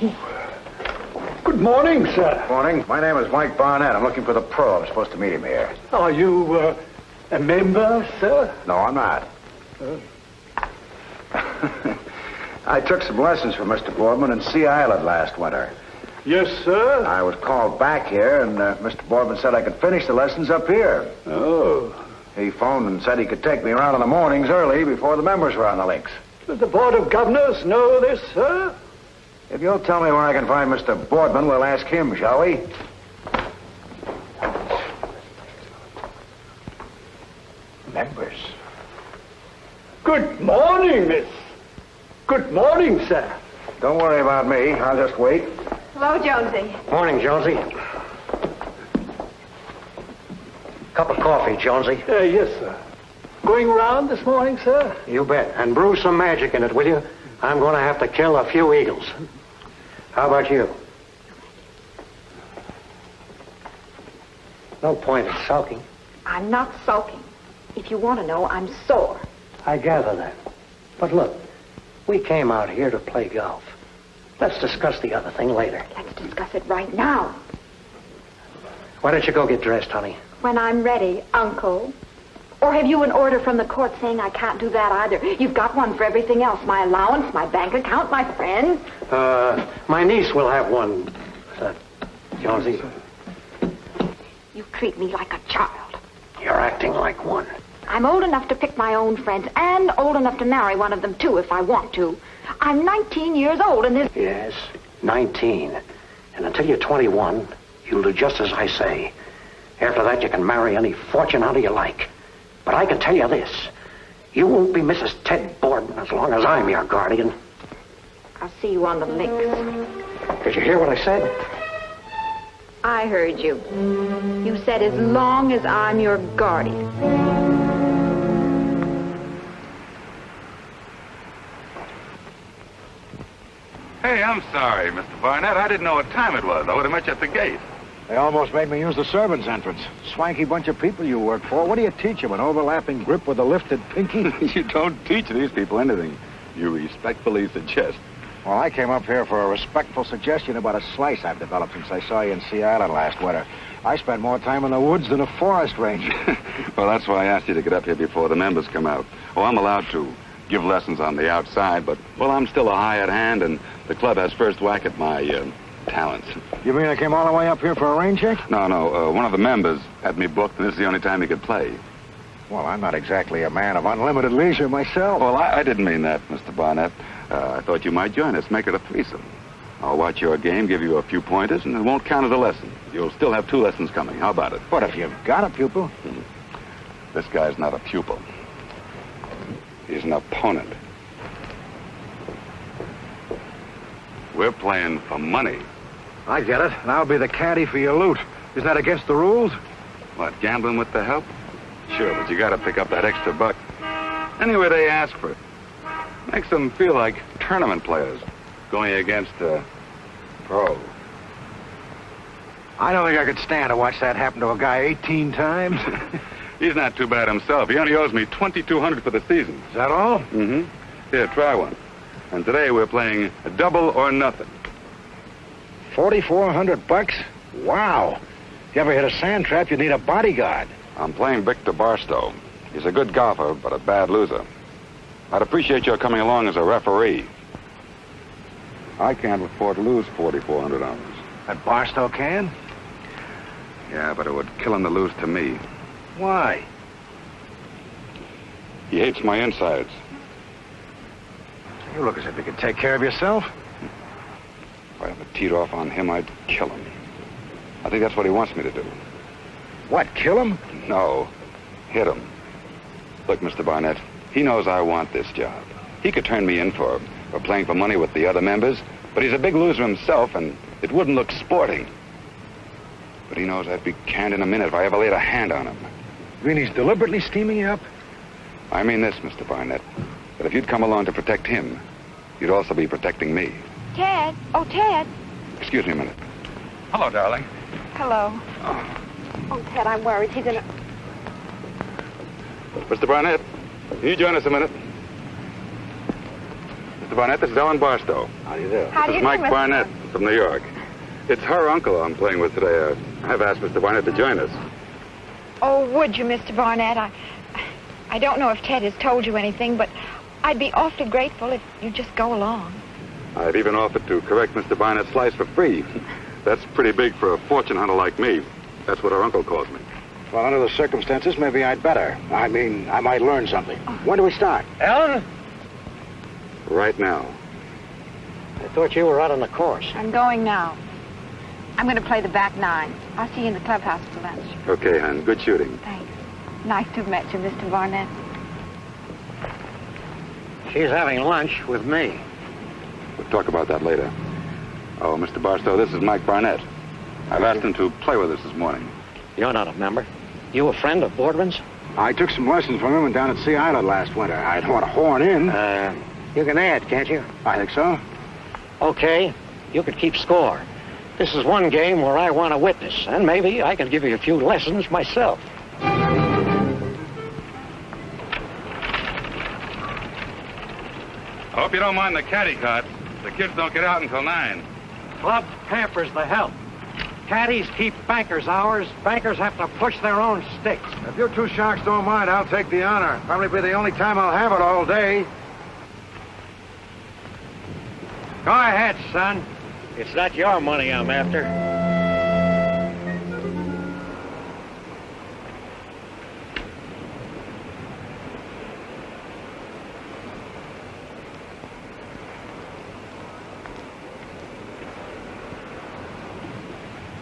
Good morning, sir. Morning. My name is Mike Barnett. I'm looking for the pro. I'm supposed to meet him here. Are you a member, sir? No, I'm not. I took some lessons from Mr. Boardman in Sea Island last winter. Yes, sir. I was called back here, and Mr. Boardman said I could finish the lessons up here. Oh. He phoned and said he could take me around in the mornings early before the members were on the links. Does the Board of Governors know this, sir? If you'll tell me where I can find Mr. Boardman, we'll ask him, shall we? Members. Good morning, miss. Good morning, sir. Don't worry about me. I'll just wait. Hello, Jonesy. Morning, Jonesy. Cup of coffee, Jonesy. Yes, sir. Going around this morning, sir? You bet. And brew some magic in it, will you? I'm going to have to kill a few eagles. How about you? No point in sulking. I'm not sulking. If you want to know, I'm sore. I gather that. But look, we came out here to play golf. Let's discuss the other thing later. Let's discuss it right now. Why don't you go get dressed, honey? When I'm ready, Uncle. Or have you an order from the court saying I can't do that either? You've got one for everything else. My allowance, my bank account, my friends. My niece will have one, Jonesy. You treat me like a child. You're acting like one. I'm old enough to pick my own friends and old enough to marry one of them, too, if I want to. I'm 19 years old and this... Yes, 19. And until you're 21, you'll do just as I say. After that, you can marry any fortune hunter you like. But I can tell you this. You won't be Mrs. Ted Boardman as long as I'm your guardian. I'll see you on the links. Did you hear what I said? I heard you. You said as long as I'm your guardian. Hey, I'm sorry, Mr. Barnett. I didn't know what time it was. I would have met you at the gate. They almost made me use the servants' entrance. Swanky bunch of people you work for. What do you teach them? An overlapping grip with a lifted pinky? You don't teach these people anything. You respectfully suggest. Well, I came up here for a respectful suggestion about a slice I've developed since I saw you in Sea Island last winter. I spent more time in the woods than a forest ranger. Well, that's why I asked you to get up here before the members come out. Oh, I'm allowed to give lessons on the outside, but, well, I'm still a hired hand, and the club has first whack at my talents. You mean I came all the way up here for a rain check? No. One of the members had me booked, and this is the only time he could play. Well, I'm not exactly a man of unlimited leisure myself. Well, I didn't mean that, Mr. Barnett. I thought you might join us, make it a threesome. I'll watch your game, give you a few pointers, and it won't count as a lesson. You'll still have 2 lessons coming. How about it? But if you've got a pupil? This guy's not a pupil. He's an opponent. We're playing for money. I get it, and I'll be the caddy for your loot. Isn't that against the rules? What, gambling with the help? Sure, but you gotta pick up that extra buck. Anyway, they ask for it. Makes them feel like tournament players going against a pro. I don't think I could stand to watch that happen to a guy 18 times. He's not too bad himself. He only owes me $2,200 for the season. Is that all? Mm-hmm. Here, try one. And today we're playing a double or nothing. $4,400? Wow. If you ever hit a sand trap, you need a bodyguard. I'm playing Victor Barstow. He's a good golfer, but a bad loser. I'd appreciate your coming along as a referee. I can't afford to lose $4,400. And Barstow can? Yeah, but it would kill him to lose to me. Why? He hates my insides. You look as if you could take care of yourself. If I ever teed off on him, I'd kill him. I think that's what he wants me to do. What, kill him? No, hit him. Look, Mr. Barnett, he knows I want this job. He could turn me in for playing for money with the other members, but he's a big loser himself, and it wouldn't look sporting. But he knows I'd be canned in a minute if I ever laid a hand on him. You mean he's deliberately steaming you up? I mean this, Mr. Barnett, that if you'd come along to protect him, you'd also be protecting me. Ted. Oh, Ted. Excuse me a minute. Hello, darling. Hello. Oh, Ted, I'm worried. He's in a... Mr. Barnett, can you join us a minute? Mr. Barnett. This is Ellen Barstow. How do you do? How do This you is do, Mike Mr. Barnett from New York. It's her uncle I'm playing with today. I've asked Mr. Barnett to join us. Oh, would you, Mr. Barnett? I don't know if Ted has told you anything, but I'd be awfully grateful if you'd just go along. I've even offered to correct Mr. Barnett's slice for free. That's pretty big for a fortune hunter like me. That's what her uncle calls me. Well, under the circumstances, maybe I'd better. I mean, I might learn something. When do we start? Ellen? Right now. I thought you were out on the course. I'm going now. I'm going to play the back nine. I'll see you in the clubhouse for lunch. Okay, hon. Good shooting. Thanks. Nice to have met you, Mr. Barnett. She's having lunch with me. We'll talk about that later. Oh, Mr. Barstow, this is Mike Barnett. I've asked him to play with us this morning. You're not a member. You a friend of Boardman's? I took some lessons from him down at Sea Island last winter. I don't want to horn in. You can add, can't you? I think so. Okay, you could keep score. This is one game where I want to witness, and maybe I can give you a few lessons myself. I hope you don't mind the caddy cart. The kids don't get out until 9. Club pampers the help. Caddies keep bankers' hours. Bankers have to push their own sticks. If you two sharks don't mind, I'll take the honor. Probably be the only time I'll have it all day. Go ahead, son. It's not your money I'm after.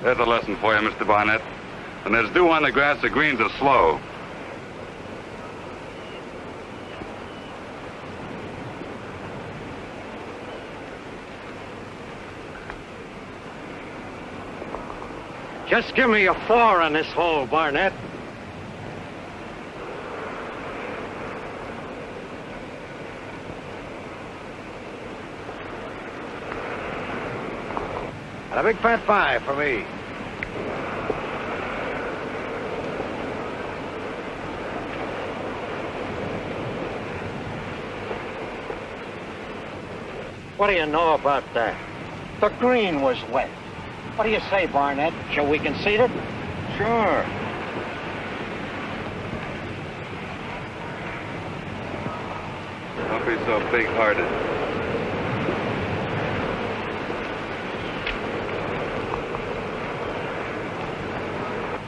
There's a lesson for you, Mr. Barnett. When there's dew on the grass, the greens are slow. Just give me a 4 on this hole, Barnett. And a big fat 5 for me. What do you know about that? The green was wet. What do you say, Barnett? Shall we concede it? Sure. Don't be so big-hearted.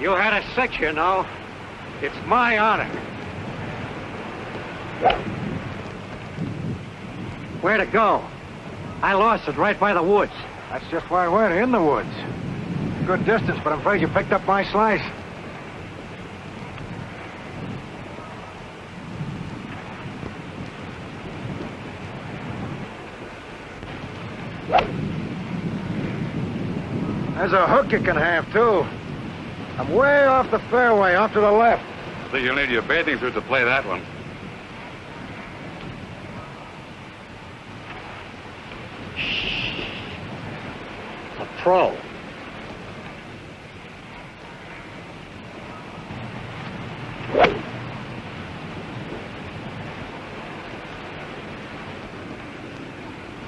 You had a 6, you know. It's my honor. Where to go? I lost it right by the woods. That's just why we're in the woods. Good distance, but I'm afraid you picked up my slice. There's a hook you can have, too. I'm way off the fairway, off to the left. I think you'll need your bathing suit to play that one. A pro.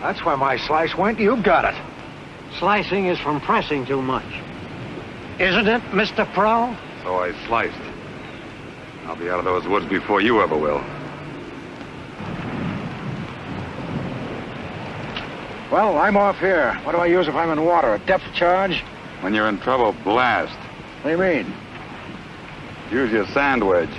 That's where my slice went. You got it. Slicing is from pressing too much. Isn't it, Mr. Pro? So I sliced. I'll be out of those woods before you ever will. Well, I'm off here. What do I use if I'm in water? A depth charge? When you're in trouble, blast. What do you mean? Use your sand wedge.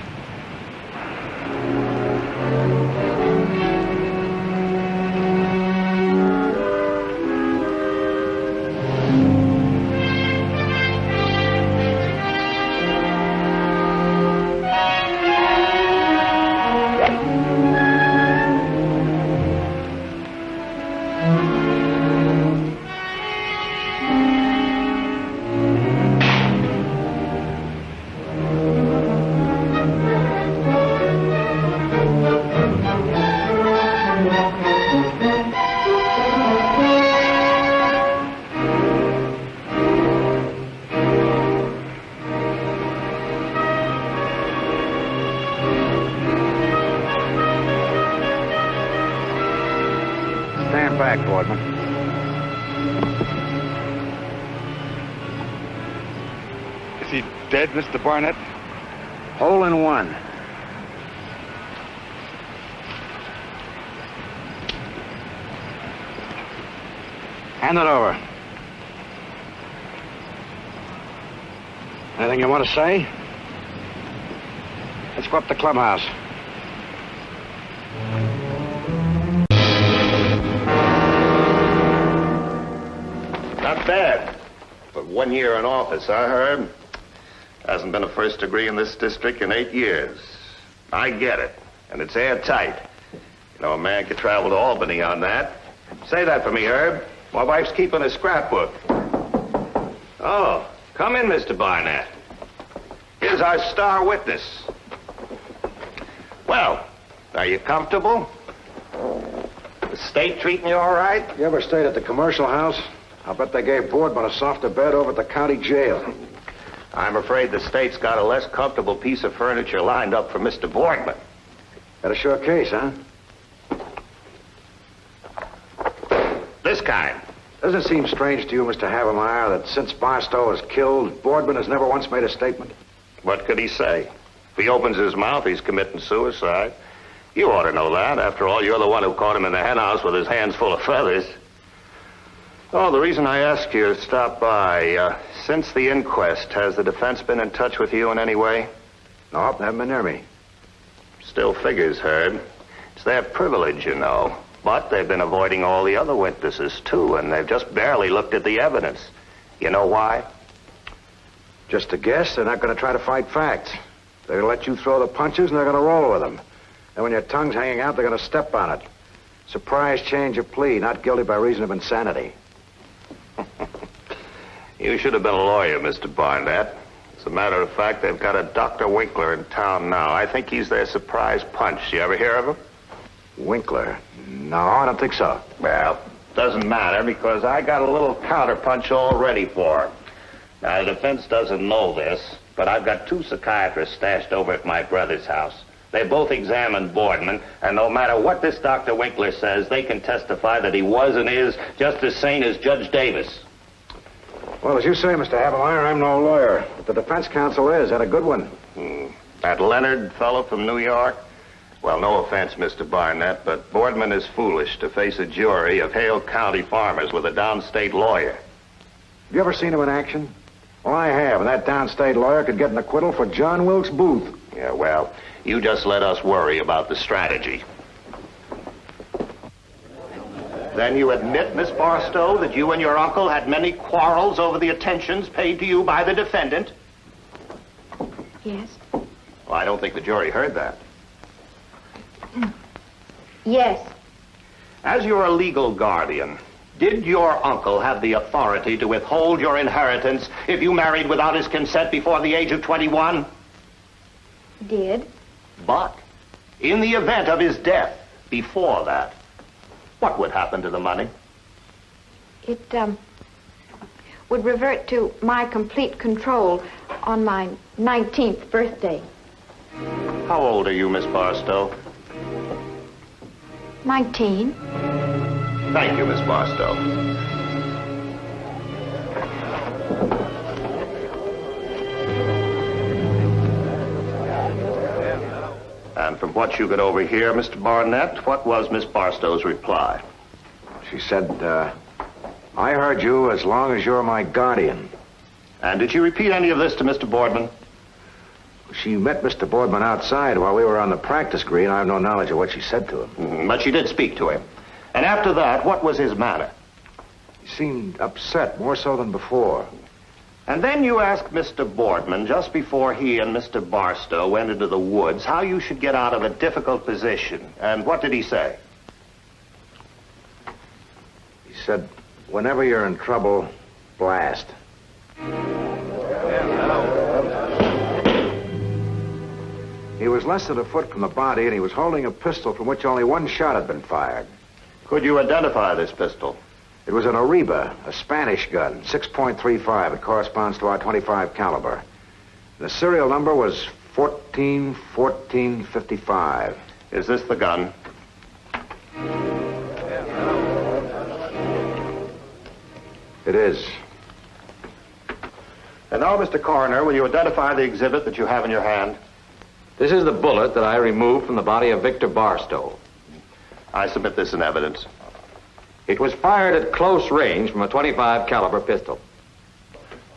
back, Boardman. Is he dead, Mr. Barnett? Hole in one. Hand it over. Anything you want to say? Let's go up to the clubhouse. Not bad. But 1 year in office, I heard. Hasn't been a first degree in this district in 8 years. I get it. And it's airtight. You know, a man could travel to Albany on that. Say that for me, Herb. My wife's keeping a scrapbook. Oh, come in, Mr. Barnett. Here's our star witness. Well, are you comfortable? The state treating you all right? You ever stayed at the commercial house? I'll bet they gave Boardman a softer bed over at the county jail. I'm afraid the state's got a less comfortable piece of furniture lined up for Mr. Boardman. Got a sure case, huh? This kind. Doesn't it seem strange to you, Mr. Havemeyer, that since Barstow was killed, Boardman has never once made a statement? What could he say? If he opens his mouth, he's committing suicide. You ought to know that. After all, you're the one who caught him in the henhouse with his hands full of feathers. Oh, the reason I asked you to stop by, since the inquest, has the defense been in touch with you in any way? No, they haven't been near me. Still figures, Herb. It's their privilege, you know. But they've been avoiding all the other witnesses, too, and they've just barely looked at the evidence. You know why? Just a guess, they're not going to try to fight facts. They're going to let you throw the punches, and they're going to roll with them. And when your tongue's hanging out, they're going to step on it. Surprise change of plea, not guilty by reason of insanity. You should have been a lawyer, Mr. Barnett. As a matter of fact, they've got a Dr. Winkler in town now. I think he's their surprise punch. You ever hear of him? Winkler? No, I don't think so. Well, doesn't matter, because I got a little counterpunch all ready for him. Now, the defense doesn't know this, but I've got 2 psychiatrists stashed over at my brother's house. They both examined Boardman, and no matter what this Dr. Winkler says, they can testify that he was and is just as sane as Judge Davis. Well, as you say, Mr. Havemeyer, I'm no lawyer. But the defense counsel is, and a good one. That Leonard fellow from New York? Well, no offense, Mr. Barnett, but Boardman is foolish to face a jury of Hale County farmers with a downstate lawyer. Have you ever seen him in action? Well, I have, and that downstate lawyer could get an acquittal for John Wilkes Booth. Yeah, well, you just let us worry about the strategy. Then you admit, Miss Barstow, that you and your uncle had many quarrels over the attentions paid to you by the defendant? Yes. Well, I don't think the jury heard that. Yes. As your legal guardian, did your uncle have the authority to withhold your inheritance if you married without his consent before the age of 21? Did. But in the event of his death before that, what would happen to the money? It, would revert to my complete control on my 19th birthday. How old are you, Miss Barstow? 19. Thank you, Miss Barstow. And from what you could overhear, Mr. Barnett, what was Miss Barstow's reply? She said, I heard you as long as you're my guardian. And did she repeat any of this to Mr. Boardman? She met Mr. Boardman outside while we were on the practice green. I have no knowledge of what she said to him. But she did speak to him. And after that, what was his manner? He seemed upset, more so than before. And then you asked Mr. Boardman, just before he and Mr. Barstow went into the woods, how you should get out of a difficult position. And what did he say? He said, whenever you're in trouble, blast. He was less than a foot from the body, and he was holding a pistol from which only one shot had been fired. Could you identify this pistol? It was an Ariba, a Spanish gun, 6.35. It corresponds to our 25 caliber. The serial number was 141455. Is this the gun? It is. And now, Mr. Coroner, will you identify the exhibit that you have in your hand? This is the bullet that I removed from the body of Victor Barstow. I submit this in evidence. It was fired at close range from a .25 caliber pistol.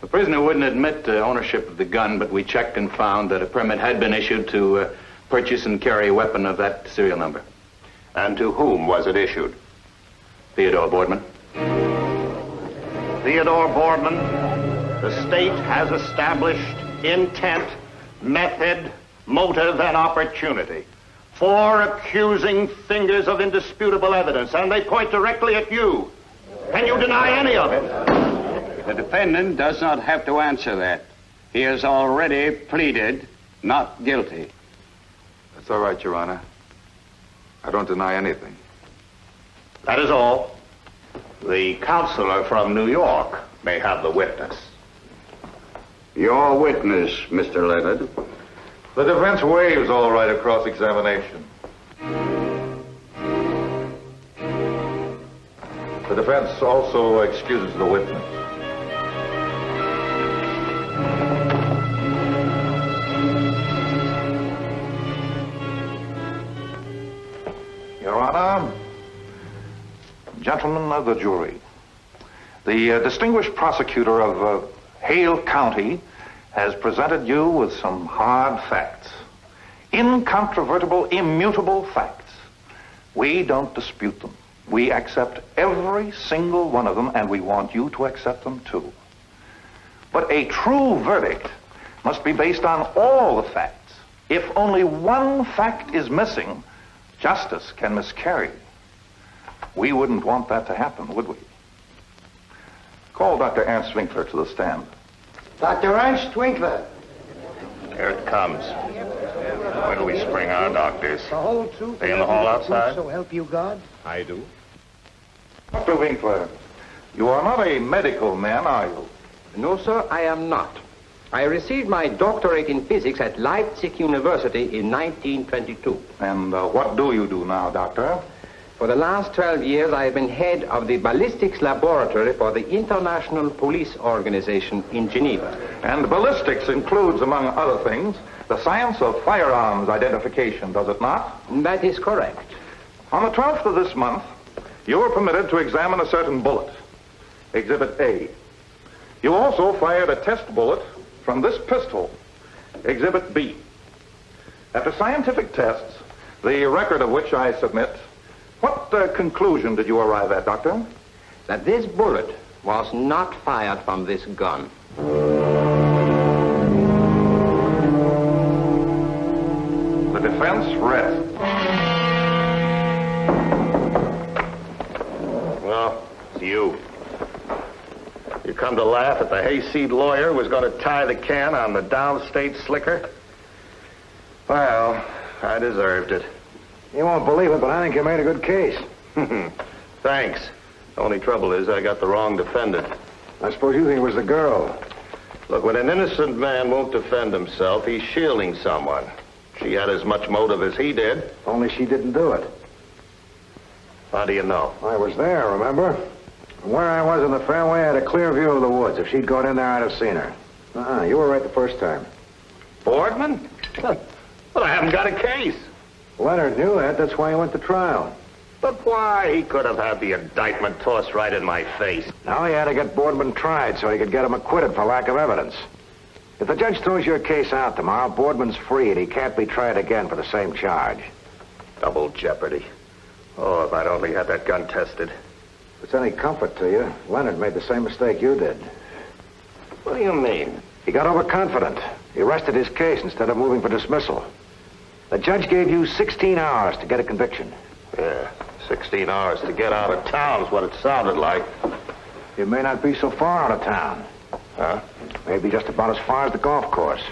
The prisoner wouldn't admit ownership of the gun, but we checked and found that a permit had been issued to purchase and carry a weapon of that serial number. And to whom was it issued? Theodore Boardman. Theodore Boardman, the state has established intent, method, motive, and opportunity. 4 accusing fingers of indisputable evidence, and they point directly at you. Can you deny any of it? The defendant does not have to answer that. He has already pleaded not guilty. That's all right, Your Honor. I don't deny anything. That is all. The counselor from New York may have the witness. Your witness, Mr. Leonard. The defense waives all right of cross-examination. The defense also excuses the witness. Your Honor, gentlemen of the jury, the distinguished prosecutor of Hale County has presented you with some hard facts. Incontrovertible, immutable facts. We don't dispute them. We accept every single one of them, and we want you to accept them too. But a true verdict must be based on all the facts. If only one fact is missing, justice can miscarry. We wouldn't want that to happen, would we? Call Dr. Ernst Winkler to the stand. Dr. Ernst Winkler. Here it comes. When do we spring our doctors? The whole truth. They in the hall outside? So help you God. I do. Dr. Winkler, you are not a medical man, are you? No, sir, I am not. I received my doctorate in physics at Leipzig University in 1922. And what do you do now, Doctor? For the last 12 years, I have been head of the ballistics laboratory for the International Police Organization in Geneva. And ballistics includes, among other things, the science of firearms identification, does it not? That is correct. On the 12th of this month, you were permitted to examine a certain bullet, Exhibit A. You also fired a test bullet from this pistol, Exhibit B. After scientific tests, the record of which I submit, what conclusion did you arrive at, Doctor? That this bullet was not fired from this gun. The defense rests. Well, it's you. You come to laugh at the hayseed lawyer who was going to tie the can on the downstate slicker? Well, I deserved it. You won't believe it, but I think you made a good case. Thanks. Only trouble is I got the wrong defendant. I suppose you think it was the girl. Look, when an innocent man won't defend himself, he's shielding someone. She had as much motive as he did. Only she didn't do it. How do you know? I was there, remember? From where I was in the fairway, I had a clear view of the woods. If she'd gone in there, I'd have seen her. You were right the first time. Boardman? Well, I haven't got a case. Leonard knew that. That's why he went to trial. But why? He could have had the indictment tossed right in my face. Now he had to get Boardman tried so he could get him acquitted for lack of evidence. If the judge throws your case out tomorrow, Boardman's free and he can't be tried again for the same charge. Double jeopardy. Oh, if I'd only had that gun tested. If it's any comfort to you, Leonard made the same mistake you did. What do you mean? He got overconfident. He rested his case instead of moving for dismissal. The judge gave you 16 hours to get a conviction. Yeah, 16 hours to get out of town is what it sounded like. You may not be so far out of town. Huh? Maybe just about as far as the golf course.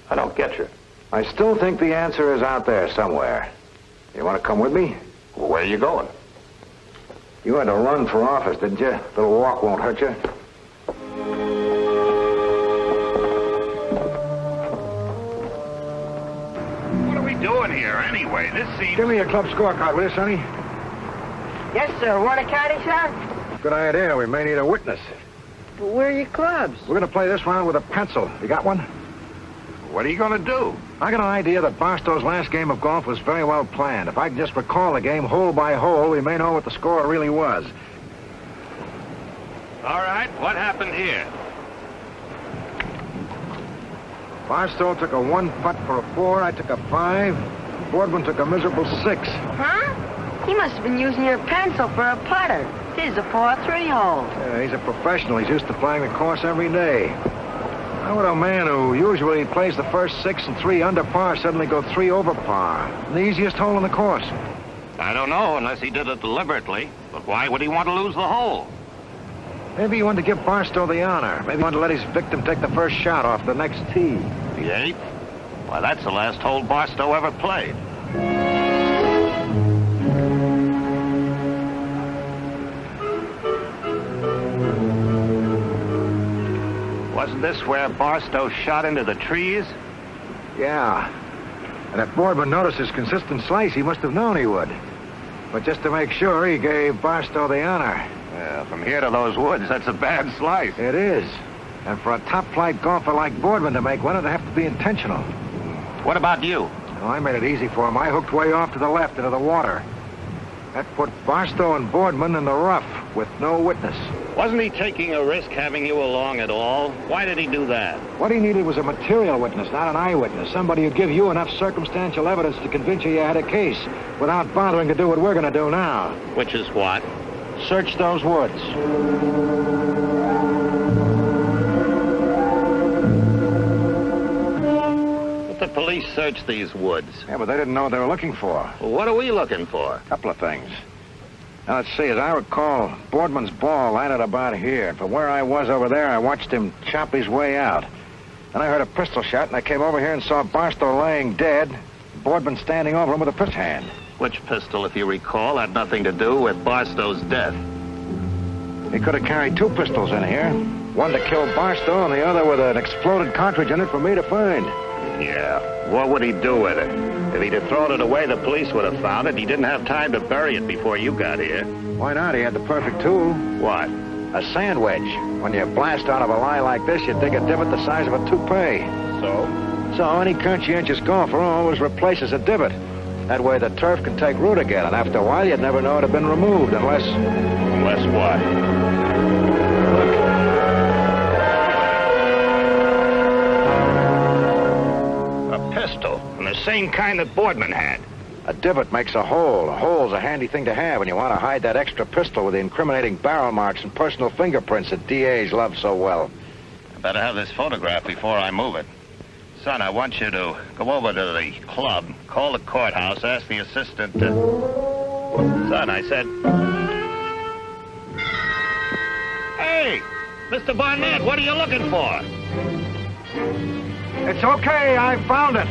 I don't get you. I still think the answer is out there somewhere. You want to come with me? Well, where are you going? You had to run for office, didn't you? A little walk won't hurt you. What are we doing here, anyway? This seems... Give me your club scorecard, will you, Sonny? Yes, sir. Want a caddy, sir? Good idea. We may need a witness. But where are your clubs? We're going to play this round with a pencil. You got one? What are you going to do? I got an idea that Barstow's last game of golf was very well planned. If I can just recall the game hole by hole, we may know what the score really was. All right, what happened here? Barstow took a 1 putt for a 4. I took a 5. Boardman took a miserable 6. Huh? He must have been using your pencil for a putter. This is a par 3 hole. Yeah, he's a professional. He's used to playing the course every day. How would a man who usually plays the first 6 and 3 under par suddenly go 3 over par? The easiest hole in the course. I don't know, unless he did it deliberately. But why would he want to lose the hole? Maybe he wanted to give Barstow the honor. Maybe he wanted to let his victim take the first shot off the next tee. The 8th? Why, that's the last hole Barstow ever played. Wasn't this where Barstow shot into the trees? Yeah. And if Boardman noticed his consistent slice, he must have known he would. But just to make sure, he gave Barstow the honor. Well, from here to those woods, that's a bad slice. It is. And for a top-flight golfer like Boardman to make one, it'd have to be intentional. What about you? Well, I made it easy for him. I hooked way off to the left into the water. That put Barstow and Boardman in the rough with no witness. Wasn't he taking a risk having you along at all? Why did he do that? What he needed was a material witness, not an eyewitness. Somebody who'd give you enough circumstantial evidence to convince you had a case without bothering to do what we're going to do now. Which is what? Search those woods. But the police searched these woods. Yeah, but they didn't know what they were looking for. Well, what are we looking for? A couple of things. Now, let's see. As I recall, Boardman's ball landed about here. And from where I was over there, I watched him chop his way out. Then I heard a pistol shot, and I came over here and saw Barstow laying dead, Boardman standing over him with a pistol hand. Which pistol, if you recall, had nothing to do with Barstow's death? He could have carried 2 pistols in here. One to kill Barstow and the other with an exploded cartridge in it for me to find. Yeah. What would he do with it? If he'd have thrown it away, the police would have found it. He didn't have time to bury it before you got here. Why not? He had the perfect tool. What? A sand wedge. When you blast out of a lie like this, you dig a divot the size of a toupee. So any conscientious golfer always replaces a divot. That way the turf can take root again, and after a while you'd never know it had been removed unless... Unless what? A pistol, and the same kind that Boardman had. A divot makes a hole. A hole's a handy thing to have when you want to hide that extra pistol with the incriminating barrel marks and personal fingerprints that DAs love so well. I better have this photograph before I move it. Son, I want you to go over to the club, call the courthouse, ask the assistant to... Son, I said... Hey, Mr. Barnett, what are you looking for? It's okay, I found it.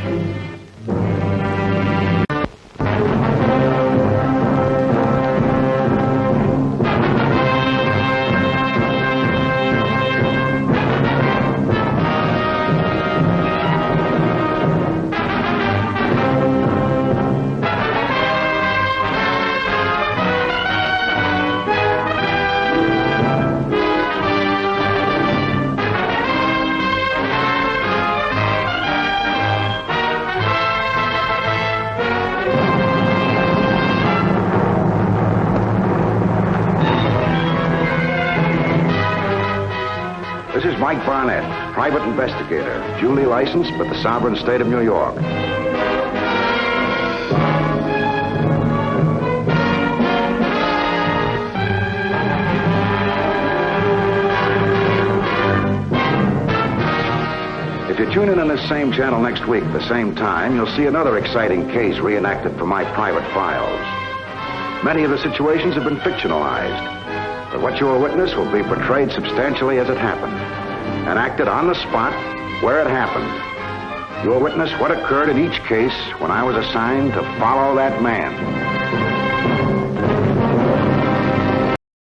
This is Mike Barnett, private investigator, duly licensed with the sovereign state of New York. If you tune in on this same channel next week at the same time, you'll see another exciting case reenacted from my private files. Many of the situations have been fictionalized. But what you will witness will be portrayed substantially as it happened, and acted on the spot where it happened. You will witness what occurred in each case when I was assigned to follow that man.